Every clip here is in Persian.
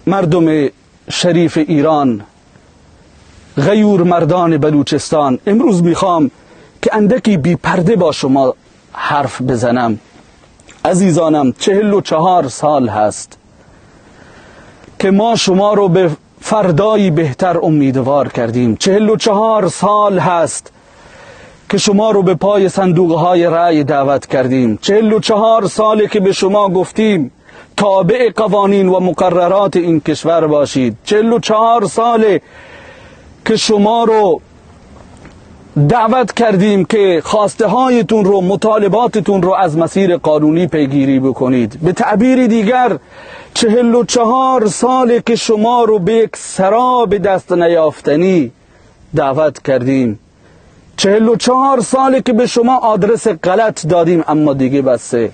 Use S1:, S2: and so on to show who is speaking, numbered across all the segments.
S1: مردم شریف ایران، غیور مردان بلوچستان، امروز میخوام که اندکی بی پرده با شما حرف بزنم. عزیزانم، 44 سال هست که ما شما رو به فردایی بهتر امیدوار کردیم. 44 سال هست که شما رو به پای صندوقهای رأی دعوت کردیم. 44 ساله که به شما گفتیم تابع قوانین و مقررات این کشور باشید. 44 ساله که شما رو دعوت کردیم که خواسته هایتون رو، مطالباتتون رو از مسیر قانونی پیگیری بکنید. به تعبیر دیگر 44 ساله که شما رو به یک سراب دست نیافتنی دعوت کردیم. 44 ساله که به شما آدرس غلط دادیم، اما دیگه بسه،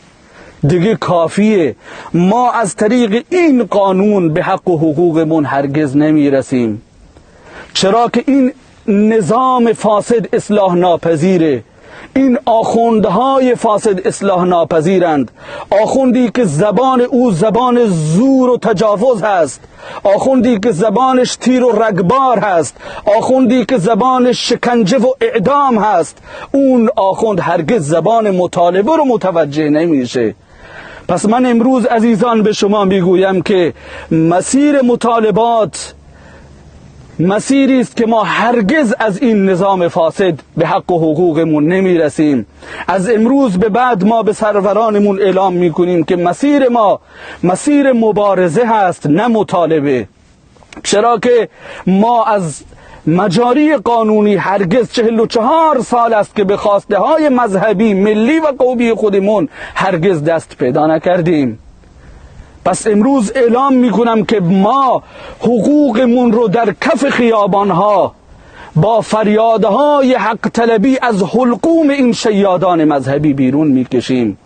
S1: دیگه کافیه. ما از طریق این قانون به حق و حقوقمون هرگز نمیرسیم، چرا که این نظام فاسد اصلاح ناپذیره. این آخوندهای فاسد اصلاح ناپذیرند. آخوندی که زبان او زبان زور و تجاوز هست، آخوندی که زبانش تیر و رگبار هست، آخوندی که زبانش شکنجه و اعدام هست، اون آخوند هرگز زبان مطالبه رو متوجه نمیشه. پس من امروز عزیزان به شما میگویم که مسیر مطالبات مسیری است که ما هرگز از این نظام فاسد به حق و حقوقمون نمیرسیم. از امروز به بعد ما به سرورانمون اعلام میکنیم که مسیر ما مسیر مبارزه هست، نه مطالبه. چرا که ما از مجاری قانونی هرگز 44 سال است که به خواسته های مذهبی، ملی و قومی خودمون هرگز دست پیدا نکردیم. پس امروز اعلام میکنم که ما حقوقمون رو در کف خیابانها با فریادهای حق طلبی از حلقوم این شیادان مذهبی بیرون میکشیم.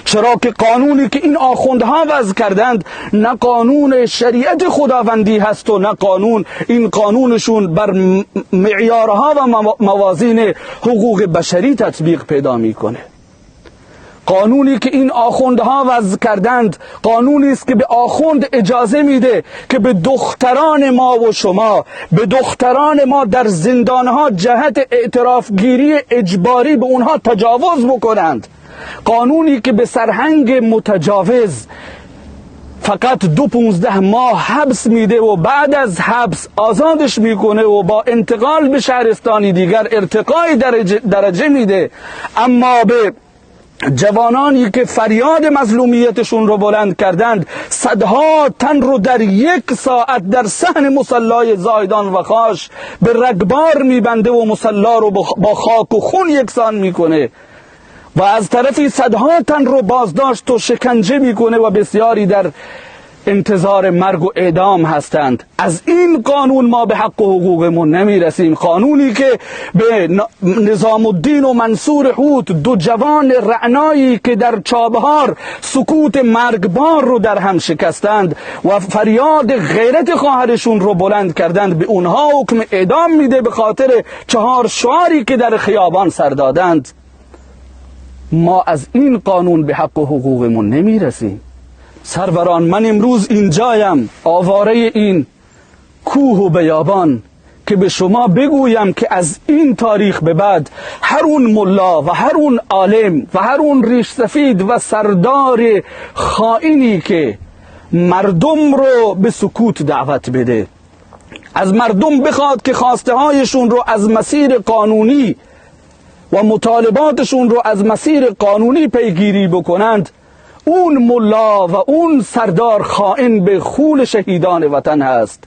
S1: چرا که قانونی که این آخوندها وضع کردند نه قانون شریعت خداوندی هست و نه قانون، این قانونشون بر معیارها و موازین حقوق بشری تطبیق پیدا میکنه. قانونی که این آخوندها وضع کردند قانونی است که به آخوند اجازه میده که به دختران ما و شما، به دختران ما در زندانها جهت اعترافگیری اجباری به اونها تجاوز بکنند. قانونی که به سرهنگ متجاوز فقط 15 ماه حبس میده و بعد از حبس آزادش میکنه و با انتقال به شهرستانی دیگر ارتقای درجه میده، اما به جوانانی که فریاد مظلومیتشون رو بلند کردند صدها تن رو در 1 ساعت در صحن مصلای زاهدان و خاش به رگبار میبنده و مصلا رو با خاک و خون یکسان میکنه و از طرفی صدها تن رو بازداشت و شکنجه میکنه و بسیاری در انتظار مرگ و اعدام هستند. از این قانون ما به حق و حقوقمون نمیرسیم. قانونی که به نظام الدین و منصور هوت، 2 جوان رعنایی که در چابهار سکوت مرگبار رو در هم شکستند و فریاد غیرت خواهرشون رو بلند کردند، به اونها حکم اعدام میده به خاطر 4 شعاری که در خیابان سر دادند. ما از این قانون به حق و حقوقمون نمیرسیم. سروران، من امروز اینجایم آواره این کوه و بیابان که به شما بگویم که از این تاریخ به بعد هر اون ملا و هر اون عالم و هر اون ریش سفید و سردار خائنی که مردم رو به سکوت دعوت بده، از مردم بخواد که خواسته هایشون رو از مسیر قانونی و مطالباتشون رو از مسیر قانونی پیگیری بکنند، اون ملا و اون سردار خائن به خون شهیدان وطن هست.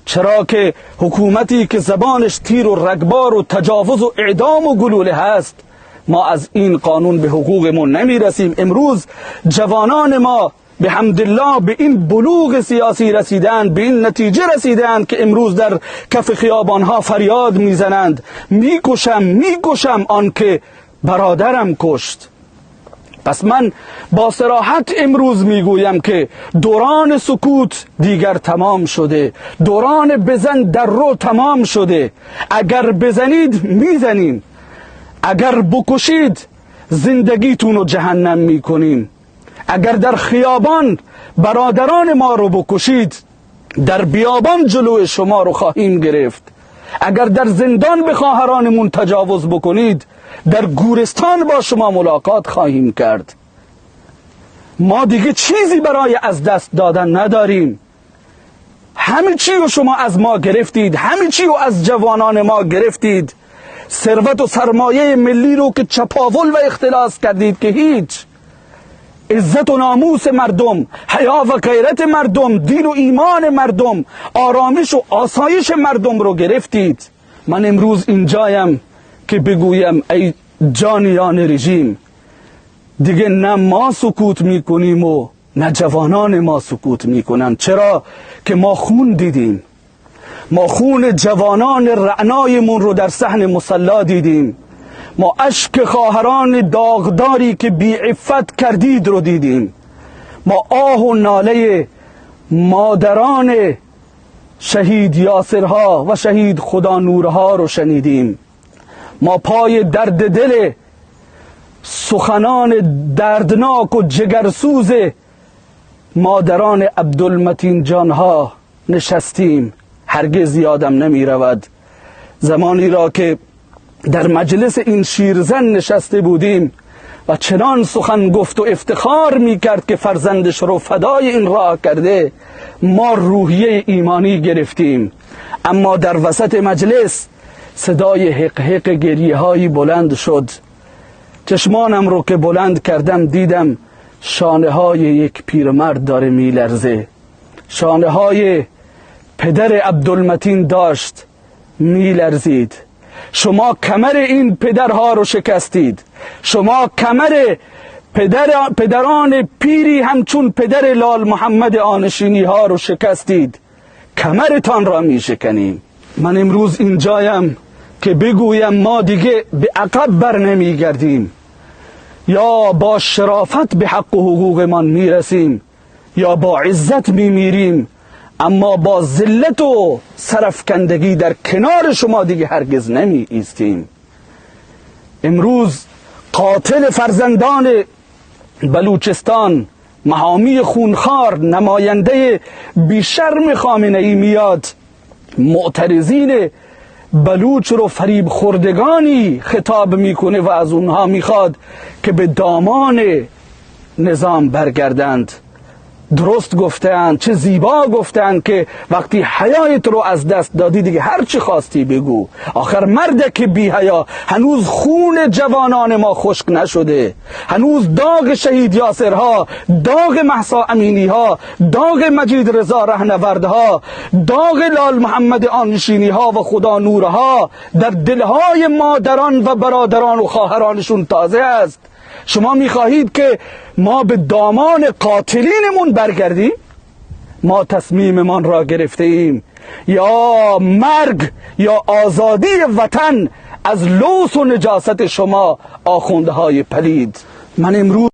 S1: چرا که حکومتی که زبانش تیر و رگبار و تجاوز و اعدام و گلوله هست، ما از این قانون به حقوقمون نمیرسیم. امروز جوانان ما به حمدالله به این بلوغ سیاسی رسیدند، به این نتیجه رسیدند که امروز در کف خیابانها فریاد میزنند میکشم آن که برادرم کشت. پس من با صراحت امروز میگویم که دوران سکوت دیگر تمام شده، دوران بزن در رو تمام شده. اگر بزنید میزنیم، اگر بکشید زندگیتون رو جهنم میکنیم. اگر در خیابان برادران ما رو بکشید در بیابان جلو شما رو خواهیم گرفت. اگر در زندان به خواهرانمون تجاوز بکنید، در گورستان با شما ملاقات خواهیم کرد. ما دیگه چیزی برای از دست دادن نداریم. همه چی رو شما از ما گرفتید، همه چی رو از جوانان ما گرفتید. ثروت و سرمایه ملی رو که چپاول و اختلاس کردید که هیچ. عزت و ناموس مردم، حیا و غیرت مردم، دین و ایمان مردم، آرامش و آسایش مردم رو گرفتید. من امروز اینجایم که بگویم ای جانیان رژیم، دیگه نه ما سکوت میکنیم و نه جوانان ما سکوت میکنن. چرا؟ که ما خون دیدیم. ما خون جوانان رعنایمون رو در صحن مصلی دیدیم. ما اشک خواهران داغداری که بی عفت کردید رو دیدیم. ما آه و ناله مادران شهید یاسرها و شهید خدا نورها رو شنیدیم. ما پای درد دل سخنان دردناک و جگرسوز مادران عبدالمتین جانها نشستیم. هرگز یادم نمی رود زمانی را که در مجلس این شیرزن نشسته بودیم و چنان سخن گفت و افتخار می کرد که فرزندش رو فدای این راه کرده. ما روحیه ایمانی گرفتیم، اما در وسط مجلس صدای حق حق گریه هایی بلند شد. چشمانم رو که بلند کردم دیدم شانه های یک پیرمرد داره می لرزه. شانه های پدر عبدالمتین داشت می لرزید. شما کمر این پدرها رو شکستید. شما کمر پدران پیری همچون پدر لال محمد آنشینی ها رو شکستید. کمرتان را می شکنیم. من امروز اینجایم که بگویم ما دیگه به عقب بر نمی گردیم. یا با شرافت به حق و حقوقمان می رسیم یا با عزت می میریم، اما با ذلت و سرفکندگی در کنار شما دیگه هرگز نمی ایستیم. امروز قاتل فرزندان بلوچستان، محامی خونخوار، نماینده بیشرم خامنه ای میاد معترضین بلوچ رو فریب خوردگانی خطاب میکنه و از اونها میخواد که به دامان نظام برگردند. درست گفتند، چه زیبا گفتند که وقتی حیایت رو از دست دادی دیگه هر چی خواستی بگو. آخر مرد که بی حیا، هنوز خون جوانان ما خشک نشده، هنوز داغ شهید یاسرها، داغ مهسا امینی ها، داغ مجید رضا رهنوردها، داغ لال محمد آنشینی ها و خدا نورها در دلهای مادران و برادران و خواهرانشون تازه است. شما میخواهید که ما به دامان قاتلینمون برگردیم؟ ما تصمیممان را گرفته ایم، یا مرگ یا آزادی وطن از لوث و نجاست شما آخوندهای پلید. من امروز